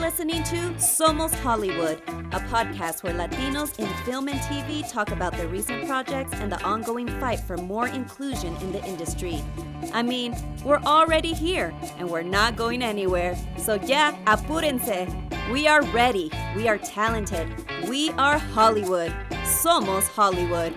listening to Somos Hollywood, a podcast where Latinos in film and TV talk about their recent projects and the ongoing fight for more inclusion in the industry. I mean, we're already here, and we're not going anywhere. So yeah, apúrense. We are ready. We are talented. We are Hollywood. Somos Hollywood.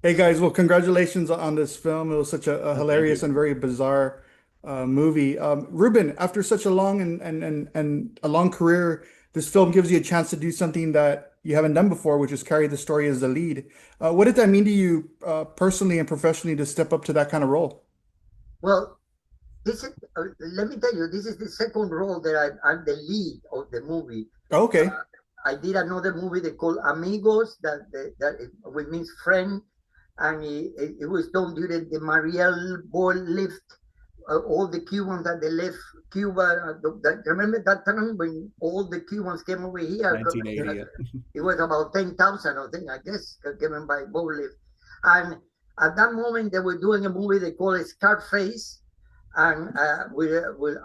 Hey guys, well, congratulations on this film. It was such a hilarious and very bizarre movie. Ruben, after such a long and a long career, this film gives you a chance to do something that you haven't done before, which is carry the story as the lead. What did that mean to you personally and professionally to step up to that kind of role? Well, this is, let me tell you, this is the second role that I'm the lead of the movie. Okay. I did another movie they called Amigos, which means friend, and it was done during the Mariel Ball lift. All the Cubans that they left Cuba. Remember that time when all the Cubans came over here? 1980. It was about 10,000, I guess, given by Ball lift. And at that moment, they were doing a movie they call Scarface, and with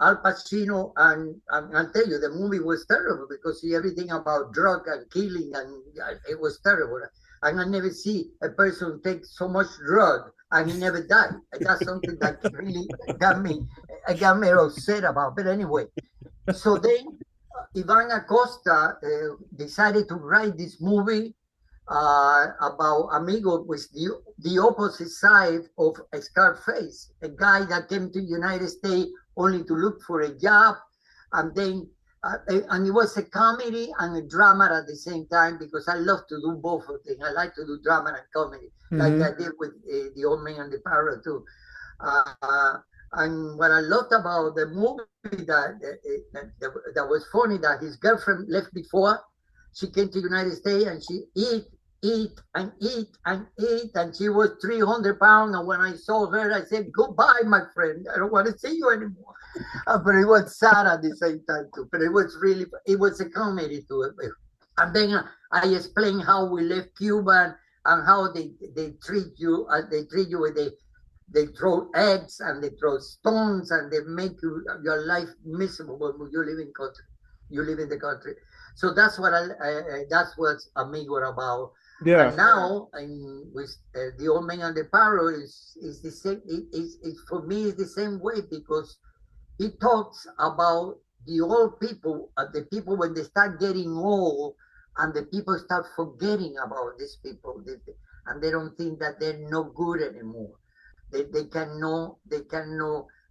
Al Pacino. And I'll tell you, the movie was terrible because everything about drug and killing, and it was terrible. And I never see a person take so much drug and he never died. That's something that really got me upset about. But anyway, so then Ivan Acosta decided to write this movie about Amigo, with the opposite side of Scarface, a guy that came to the United States only to look for a job, and then and it was a comedy and a drama at the same time, because I love to do both of them. I like to do drama and comedy, like I did with The Old Man and the Parrot too. And what I loved about the movie that was funny, that his girlfriend left before. She came to the United States and she eat, and she was 300 pounds. And when I saw her, I said, "Goodbye, my friend. I don't want to see you anymore." But it was sad at the same time too. But it was a comedy to it. And then I explained how we left Cuba and how they treat you. With they throw eggs and they throw stones and they make your life miserable when you live in country. You live in the country. So that's what that's what Amigo about. Yeah. And now, with The Old Man and the Parrot is the same. For me, it's the same way, because he talks about the old people, the people when they start getting old, and the people start forgetting about these people, and they don't think that they're no good anymore. They cannot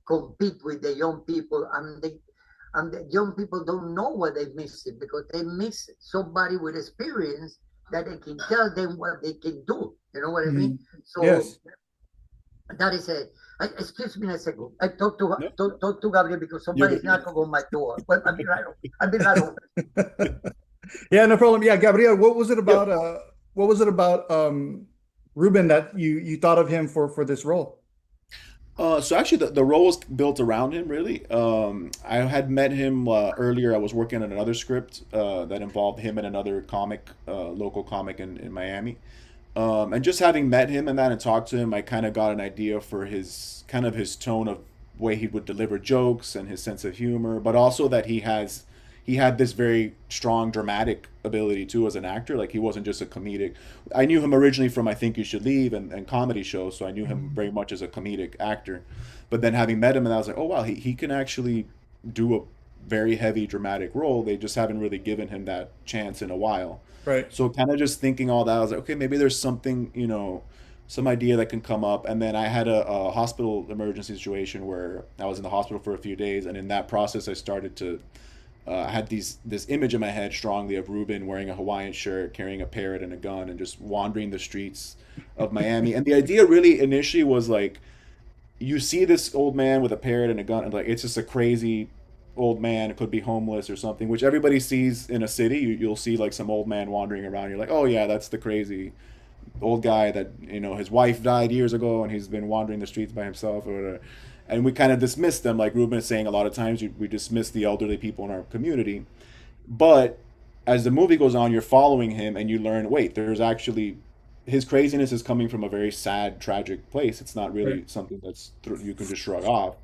compete with the young people, and the young people don't know what they miss it, because they miss somebody with experience that they can tell them what they can do. You know what I mean? So yes. That is excuse me a second. I talk to Gabriel because somebody's knocking on my door. But I'll be right over. Yeah, no problem. Yeah, Gabriel, what was it about? Ruben that you thought of him for this role? So actually, the role was built around him, really. I had met him earlier. I was working on another script that involved him and another local comic in Miami. And just having met him and that and talked to him, I kind of got an idea for his tone of way he would deliver jokes and his sense of humor, but also that he had this very strong dramatic ability too as an actor. Like, he wasn't just a comedic. I knew him originally from I Think You Should Leave and comedy shows, so I knew him very much as a comedic actor. But then having met him, and I was like, oh wow, he can actually do a very heavy dramatic role. They just haven't really given him that chance in a while. Right. So kind of just thinking all that, I was like, okay, maybe there's something, some idea that can come up. And then I had a hospital emergency situation where I was in the hospital for a few days, and in that process, I started to I had this image in my head strongly of Ruben wearing a Hawaiian shirt, carrying a parrot and a gun, and just wandering the streets of Miami. And the idea really initially was like, you see this old man with a parrot and a gun, and like, it's just a crazy old man. It could be homeless or something, which everybody sees in a city. You'll see like some old man wandering around. You're like, oh yeah, that's the crazy old guy that, his wife died years ago and he's been wandering the streets by himself or whatever. And we kind of dismiss them, like Ruben is saying a lot of times, we dismiss the elderly people in our community. But as the movie goes on, you're following him and you learn, wait, there's actually, his craziness is coming from a very sad, tragic place. It's not really something you can just shrug off.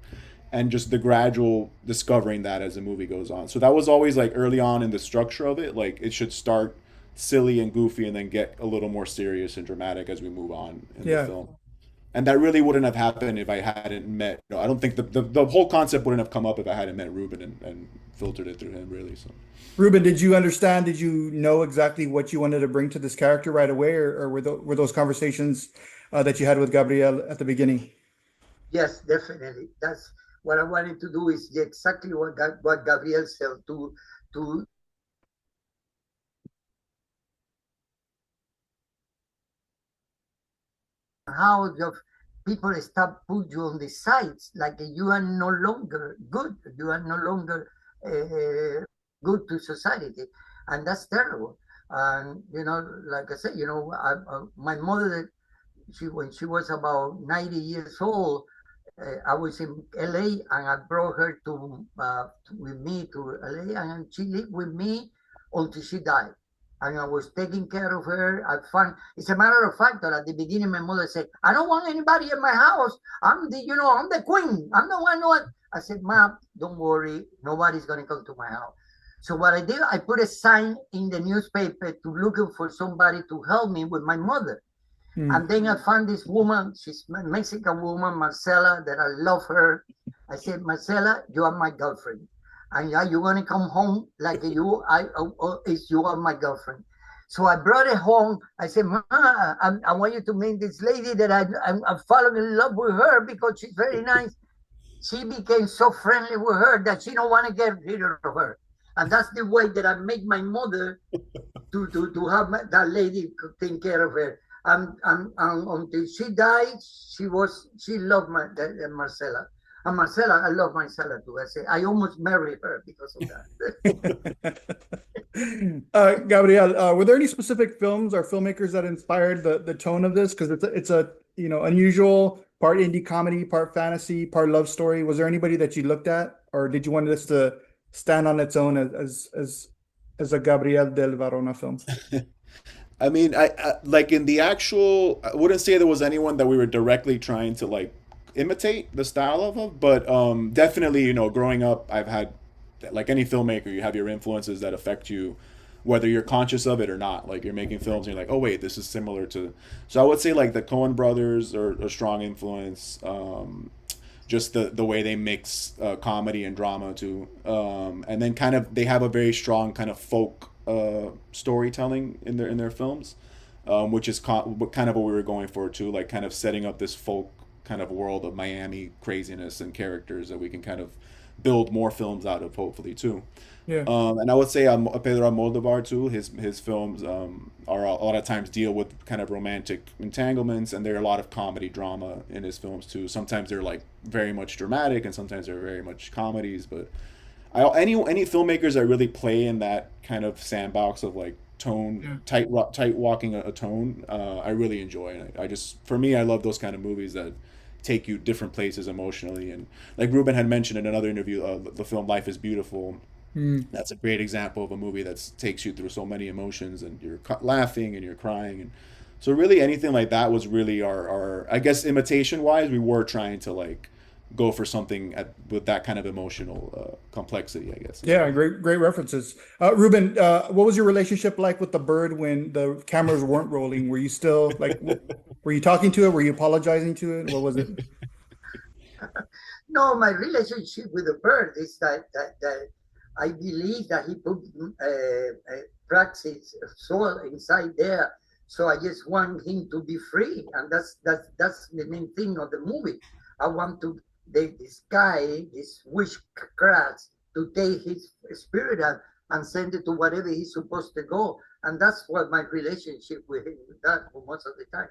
and just the gradual discovering that as the movie goes on. So that was always like early on in the structure of it, like it should start silly and goofy and then get a little more serious and dramatic as we move on in the Yeah. film. And that really wouldn't have happened if I hadn't met, I don't think the whole concept wouldn't have come up if I hadn't met Ruben and filtered it through him, really. So Ruben, did you understand? Did you know exactly what you wanted to bring to this character right away, or were those conversations that you had with Gabriel at the beginning? Yes, definitely. That's what I wanted to do is exactly what Gabriel said to how the people start put you on the sides, like you are no longer good, you are no longer good to society, and that's terrible. And like I said, my mother, when she was about 90 years old, I was in LA and I brought her with me to LA, and she lived with me until she died. And I was taking care of her. It's a matter of fact that at the beginning, my mother said, I don't want anybody in my house. I'm the queen. I'm the one who. I said, Mom, don't worry. Nobody's going to come to my house. So what I did, I put a sign in the newspaper to looking for somebody to help me with my mother. And then I found this woman, she's a Mexican woman, Marcela, that I love her. I said, Marcela, you are my girlfriend. And you're going to come home like you are my girlfriend. So I brought her home. I said, Ma, I want you to meet this lady that I'm falling in love with her because she's very nice. She became so friendly with her that she don't want to get rid of her. And that's the way that I make my mother to have that lady take care of her. And until she died, she loved Marcela. And Marcela, I love Marcela too. I almost married her because of that. Gabriel, were there any specific films or filmmakers that inspired the tone of this? Because it's a unusual, part indie comedy, part fantasy, part love story. Was there anybody that you looked at, or did you want this to stand on its own as a Gabriel de Varona film? I mean, I like in the actual, I wouldn't say there was anyone that we were directly trying to like imitate the style of, but definitely, growing up, I've had, like any filmmaker, you have your influences that affect you, whether you're conscious of it or not. Like you're making films and you're like, oh wait, this is similar to. So I would say like the Coen brothers are a strong influence. Just the way they mix comedy and drama too, and then kind of they have a very strong kind of folk storytelling in their films, which is kind of what we were going for too, like kind of setting up this folk kind of world of Miami craziness and characters that we can kind of build more films out of, hopefully too. Yeah. And I would say Pedro Almodovar too. His films are a lot of times deal with kind of romantic entanglements, and there are a lot of comedy drama in his films too. Sometimes they're like very much dramatic, and sometimes they're very much comedies. But any filmmakers that really play in that kind of sandbox of like tone, tight walking a tone, I really enjoy. And for me, I love those kind of movies that take you different places emotionally. And like Ruben had mentioned in another interview, the film Life is Beautiful. That's a great example of a movie that takes you through so many emotions, and you're laughing and you're crying. And so really anything like that was really our I guess imitation wise, we were trying to like go for something with that kind of emotional complexity, I guess. Yeah, great references. Ruben, what was your relationship like with the bird when the cameras weren't rolling? Were you still like, were you talking to it? Were you apologizing to it? What was it? No, my relationship with the bird is that I believe that he put Praxis soul inside there. So I just want him to be free, and that's the main thing of the movie. I want this guy, this witchcraft, to take his spirit and send it to whatever he's supposed to go. And that's what my relationship with him with that for most of the time,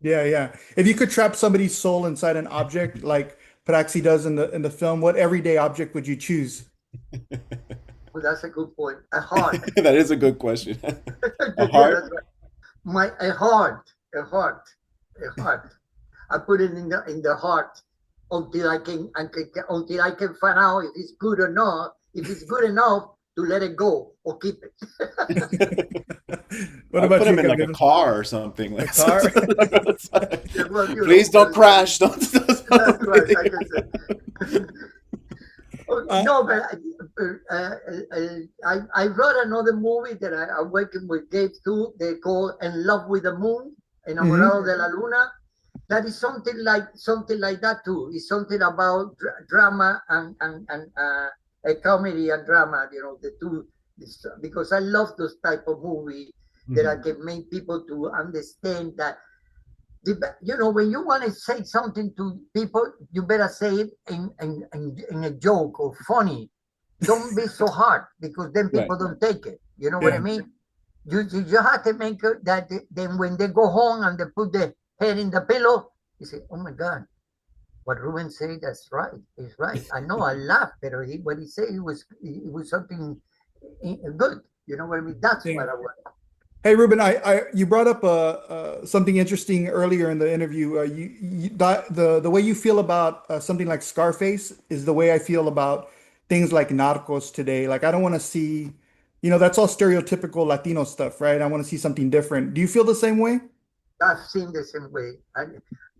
Yeah. If you could trap somebody's soul inside an object like Praxi does in the film, what everyday object would you choose? Well, that's a good point. A heart. That is a good question. A heart? A heart. I put it in the heart until I can find out if it's good or not. If it's good enough to let it go or keep it. What about put you, him in like Gabriel? a car or something. Like A car? Please don't crash. Don't. That's right. I can say. No, but I wrote another movie that I'm working with Gabe too. They call "In Love with the Moon," "Enamorado de la Luna." That is something like that too. It's something about drama and a comedy and drama. You know, the two. Because I love those type of movie that I can make people to understand that. You know, when you want to say something to people, you better say it in a joke or funny. Don't be so hard, because then people don't take it. You know what I mean? You have to make it that then when they go home and they put their head in the pillow, you say, "Oh my God, what Ruben said, that's right. He's right." I know I laughed, but what he said, it was something good. You know what I mean? That's what I want. Hey Ruben, you brought up something interesting earlier in the interview. The way you feel about something like Scarface is the way I feel about things like Narcos today. Like I don't want to see, that's all stereotypical Latino stuff, right? I want to see something different. Do you feel the same way? I've seen the same way.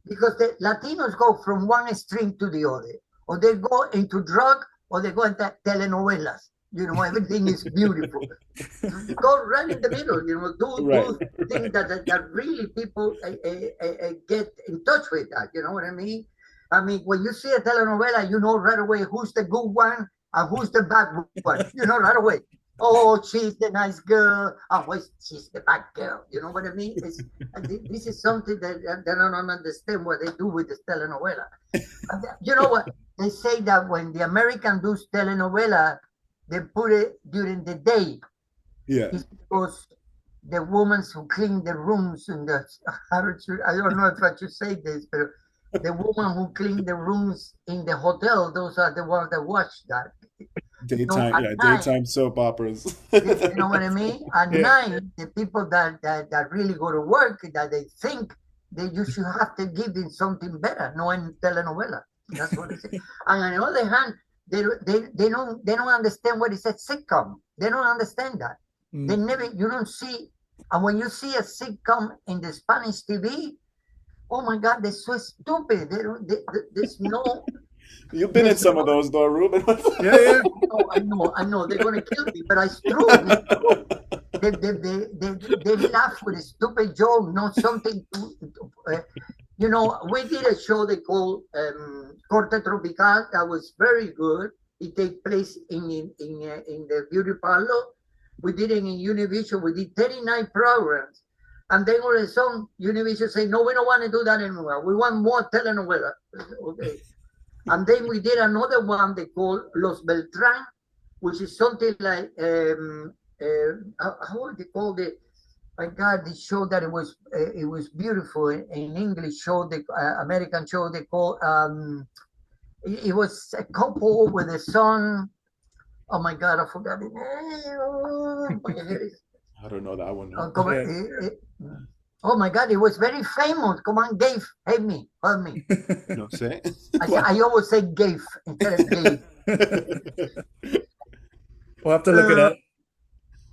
Because the Latinos go from one extreme to the other, or they go into drug, or they go into telenovelas. You know, everything is beautiful. Go right in the middle. You know, do things that really people get in touch with that. You know what I mean? I mean, when you see a telenovela, you know right away who's the good one and who's the bad one. You know right away. Oh, she's the nice girl. Oh, she's the bad girl. You know what I mean? This is something that I don't understand what they do with this telenovela. You know what? They say that when the American do telenovela, they put it during the day. Yeah. It's because the women who clean the rooms I don't know if I should say this, but the woman who clean the rooms in the hotel, those are the ones that watch that. Daytime soap operas. You know what I mean? At night, the people that really go to work, that they think that you should have to give them something better, no in telenovela. That's what they say. And on the other hand, they don't understand what is a sitcom. They don't understand that. You don't see, and when you see a sitcom in the Spanish TV, oh my God, they're so stupid. There's no. You've been in some of those though, Ruben. Yeah. I know. They're gonna kill me, but it's true. They laugh with a stupid joke, not something you know, we did a show they called Corte Tropical that was very good. It takes place in the beauty parlor. We did it in Univision. We did 39 programs. And then all of a sudden, Univision say, "No, we don't want to do that anymore. We want more telenovela." Okay. And then we did another one they call Los Beltran, which is something like, how would they call it? My God, the show that it was beautiful in English show, the American show they call, it was a couple with a son. Oh my God, I forgot it. I don't know that one. Oh my God, it was very famous. Come on, Gabe, help me. No, say. I always say Gabe instead of Gabe. We'll have to look it up.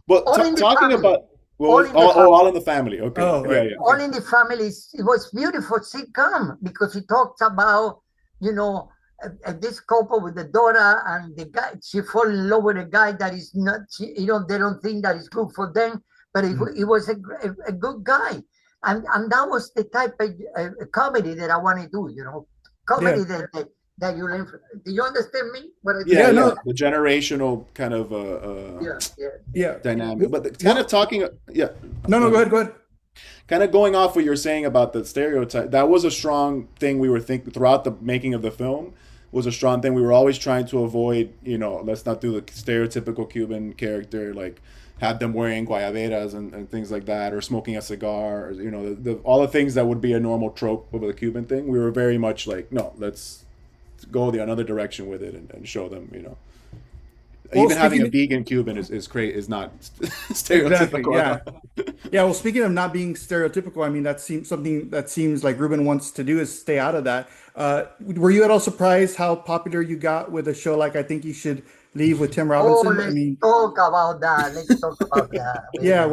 Well, talking about all in the family. Okay. Oh, right. Yeah. All in the Family. It was beautiful sitcom because it talks about, you know, this couple with the daughter and the guy. She fall in love with a guy that is not. They don't think that is good for them, but it was a good guy, and that was the type of comedy that I want to do. You know, comedy that you learn from. Do you understand me? The generational kind of dynamic, but kind of talking. No, go ahead. Kind of going off what you're saying about the stereotype. That was a strong thing we were thinking throughout the making of the film. Was a strong thing. We were always trying to avoid. You know, let's not do the stereotypical Cuban character like have them wearing guayaberas and things like that, or smoking a cigar, or, you know, all the things that would be a normal trope of the Cuban thing. We were very much like, no, let's go the another direction with it and show them, you know. Well, even having a vegan Cuban is not stereotypical. Exactly, yeah. Well, speaking of not being stereotypical, I mean, that seems something that seems like Ruben wants to do is stay out of that. Were you at all surprised how popular you got with a show like I Think You Should Leave with Tim Robinson? Let's talk about that. Yeah,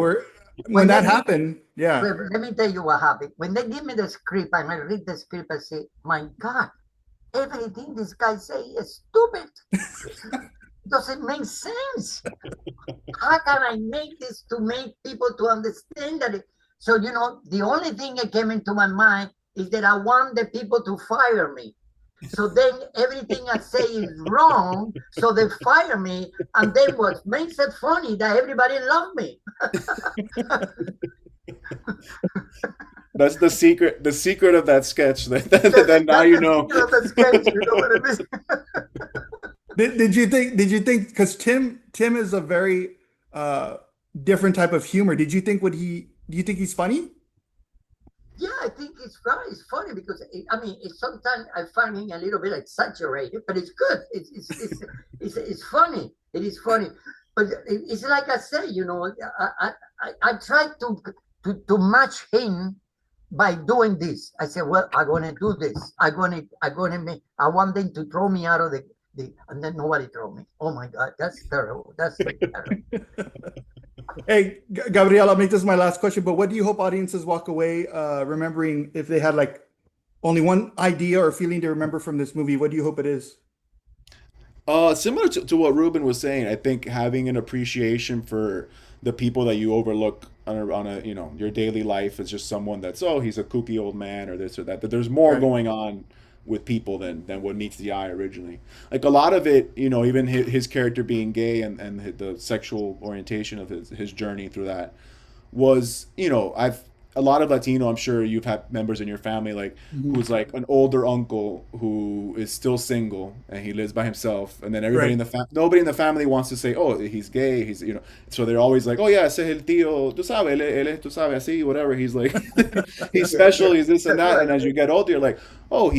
when that happened, let me tell you what happened. When they give me the script and I read the script, I say, my God, everything this guy say is stupid. Doesn't make sense. How can I make this to make people to understand that? So, the only thing that came into my mind is that I want the people to fire me. So then everything I say is wrong, so they fire me, and then what makes it funny that everybody love me. That's the secret of that sketch. That now you know. The sketch, you know what I mean? Did you think because Tim is a very different type of humor. Do you think he's funny? Yeah, I think it's funny because sometimes I find him a little bit exaggerated, but it's good. It's funny. It is funny, but it's like I say, I try to match him by doing this. I say, well, I'm gonna do this. I want them to throw me out of the and then nobody throw me. Oh my God, that's terrible. That's terrible. Hey, Gabriel, I'll make this my last question, but what do you hope audiences walk away remembering if they had like only one idea or feeling to remember from this movie? What do you hope it is? Similar to what Ruben was saying, I think having an appreciation for the people that you overlook on a your daily life as just someone that's, oh, he's a kooky old man or this or that there's more Right. going on with people than what meets the eye originally. Like a lot of it, even his character being gay and the sexual orientation of his journey through that was, a lot of Latino, I'm sure you've had members in your family like who's like an older uncle who is still single and he lives by himself, and then everybody Right. nobody in the family wants to say, oh, he's gay, he's so they're always like, oh yeah, ese es el tío, tú sabes, él es, tú sabes, así, whatever, he's like he's special, he's this and that, and as you get older you're like, oh,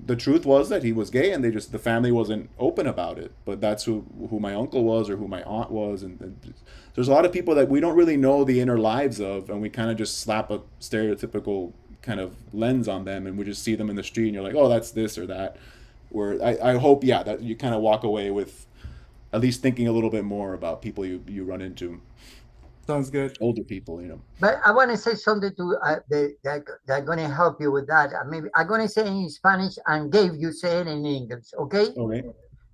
the truth was that he was gay and the family wasn't open about it, but that's who my uncle was or who my aunt was, and there's a lot of people that we don't really know the inner lives of, and we kind of just slap a stereotypical kind of lens on them, and we just see them in the street and you're like, oh, that's this or that. Where I hope, yeah, that you kind of walk away with at least thinking a little bit more about people you run into, Sounds good. older people, But I want to say something to that going to help you with that. Maybe I'm going to say in Spanish and Gabe, you say it in English, okay? Okay.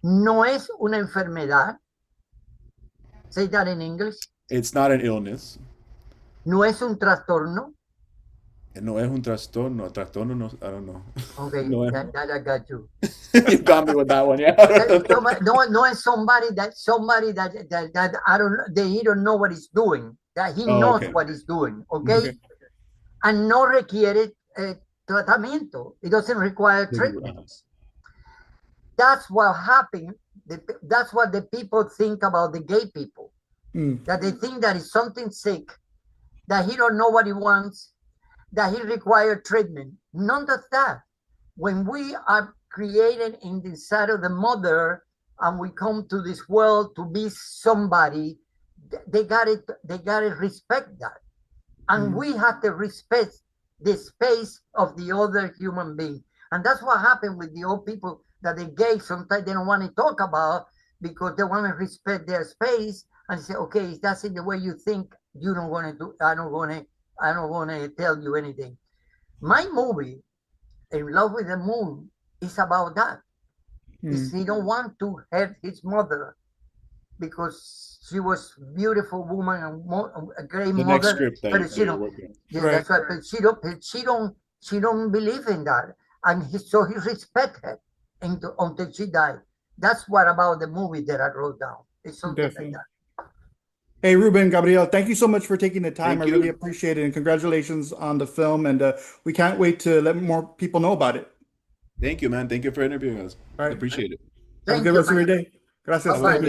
No es una enfermedad. Say that in English. It's not an illness. No es un trastorno. No es un trastorno. Trastorno, no, I don't know. Okay, No es. that I got you. You got me with that one, yeah. No es somebody that I don't know, he don't know what he's doing. That he Oh, knows okay. what he's doing, okay? Okay. And no requiere tratamiento. It doesn't require treatments. That's what happened. That's what the people think about the gay people. That they think that is something sick, that he don't know what he wants, that he require treatment. None of that. When we are created in the inside of the mother and we come to this world to be somebody, they gotta respect that. And we have to respect the space of the other human being. And that's what happened with the old people that they gay. Sometimes they don't want to talk about because they want to respect their space and say, okay, if that's in the way you think, you don't want to do, I don't want to tell you anything. My movie, In Love with the Moon, is about that. He don't want to hurt his mother because she was a beautiful woman and a great The mother. next script that But she you're don't. working on. Yeah, Right. that's right. But she don't believe in that, and so he respect her until she died. That's what about the movie that I wrote down. It's something Definitely. like that. Hey, Ruben, Gabriel, thank you so much for taking the time. Thank I really you. appreciate it, and congratulations on the film. And we can't wait to let more people know about it. Thank you, man. Thank you for interviewing us. All right. Appreciate it. Have a Thank good you, rest of your man. day. Gracias. Bye-bye. Thank you.